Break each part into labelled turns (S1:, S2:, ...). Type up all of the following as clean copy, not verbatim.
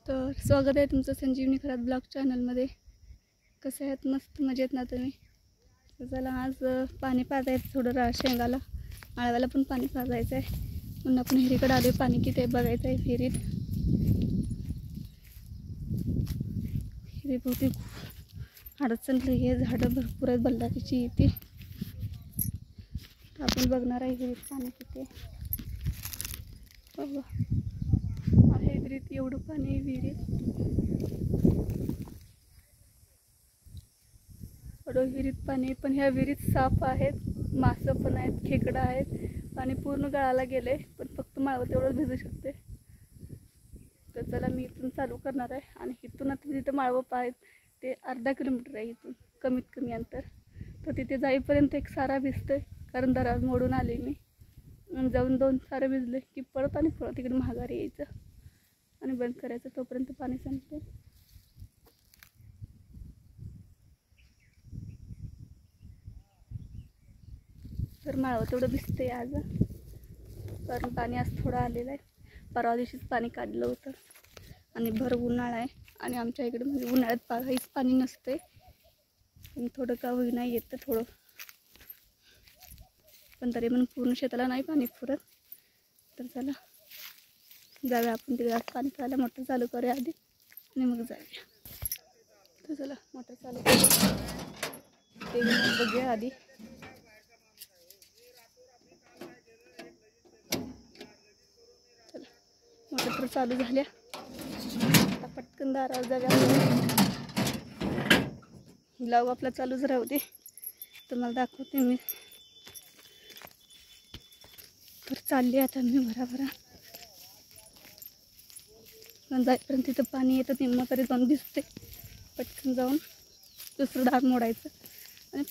S1: तर स्वागत आहे तुमचं संजीवनी खरात ब्लॉग चॅनलमध्ये. कसे आहेत? मस्त मजेत ना तुम्ही? तर चला आज पाणी पाजायचं थोडं शेंगाला, आळव्याला पण पाणी पाजायचं आहे. म्हणून आपण हिरीकडे आले पाणी किती बघायचं आहे. हिरीत हिरीभोवती अडचण हे झाडं भरपूर आहेत बल्लारीची इथे. आपण बघणार आहे हिरीत पाणी किती आहे. आहे विहिरीत एवढं पाणी आहे विहिरीत. एवढं विहिरीत पाणी, पण ह्या विहिरीत साप आहेत, मासं पण आहेत, खेकडं आहेत. पाणी पूर्ण गळाला गेले, पण फक्त माळवं तेवढं भिजू शकते. तर चला मी इथून चालू करणार आहे. आणि इथून आता जिथं माळवं आहेत ते अर्धा किलोमीटर आहे इथून, कमीत कमी अंतर. तर तिथे जाईपर्यंत एक सारा भिजतोय, कारण दराज मोडून आले मी. जाऊन 2 सारे भिजले की परत आणि परत तिकडे महागारी यायचं आणि बंद करायचं, तोपर्यंत पाणी संपते. तर माळवं तेवढं भिजते आज, कारण पाणी आज थोडं आलेलं आहे. परवा दिवशीच पाणी काढलं होतं आणि भर उन्हाळा आहे. आणि आमच्या इकडे म्हणजे उन्हाळ्यात काहीच पाणी नसते, पण थोडं का होईना येतं थोडं, पण तरी पण पूर्ण शेताला नाही पाणी पुरत. तर चला जाऊया आपण तिकडे. आज पाणी प्यायला मोटर चालू करूया आधी आणि मग जाऊया. तर चला मोटर चालू करूया, ते बघूया आधी. चला मोटर तर चालू झाल्या, आता पटकन दारावर जाऊया. ब्लॉग आपला चालूच राहू दे, तुम्हाला दाखवते मी. तर चालली आता मी भराभरा. जाईपर्यंत तिथं पाणी येतं, निम्मा तरी जाऊन दिसते. पटकन जाऊन दुसरं दार मोडायचं आणि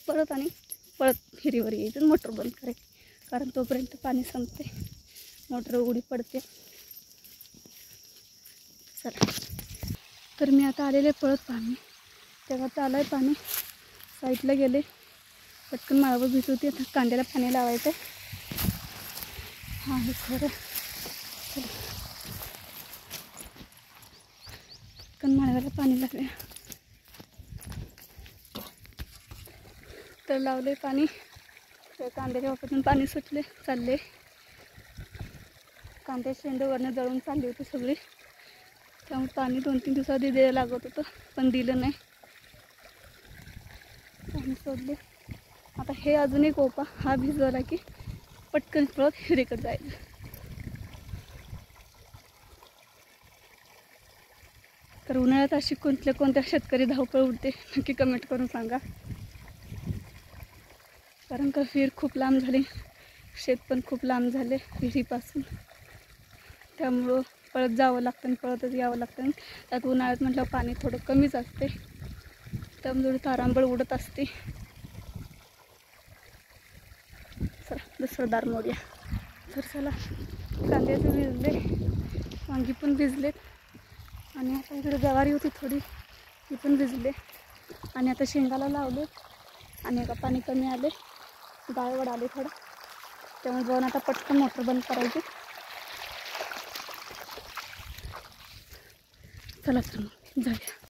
S1: परत हिरीवर यायचं, मोटर बंद करायची, कारण तोपर्यंत पाणी संपते, मोटर उघडी पडते. चला तर मी आता आलेले पळत पाणी, तेव्हा चालू आहे पाणी. साईडला गेले, पटकन माळवं भिजवते. आता कांद्याला पाणी लावायचं आहे. हां हे खरं. पटकन माळव्याला पाणी लावूया. तर लावले पाणी, तर कांद्याच्या वापरून पाणी सुटले. चालले कांद्या शेंडवरनं जळून चालली होती सगळी, त्यामुळे पाणी 2-3 दिवसाआधी द्यायला लागत होतं, पण दिलं नाही, पाणी सोडले. आता हे अजून एक ओपा हा भिजवला की पटकन पळत हिरीकडे जायचं. तर उन्हाळ्यात अशी कोणत्या शेतकरी धावपळ उडते नक्की कमेंट करून सांगा, कारण का विहीर खूप लांब झाली, शेत पण खूप लांब झाले विहिरीपासून. त्यामुळं पळत जावं लागतं आणि पळतच यावं लागतं. त्यात उन्हाळ्यात म्हटलं पाणी थोडं कमीच असते, त्यामुळे तारांबळ उडत असते. चला दुसरं दार मोडूया. तर चला कांद्याचं भिजले, वांगी पण भिजलेत, आणि आता इकडे गवारी होती थोडी, ती पण भिजले. आणि आता शेंगाला लावले, आणि आता पाणी कमी आले, गाळवड आले थोडं, त्यामुळे जाऊन आता पटकन मोटर बंद करायची. चला तर मग जाऊया.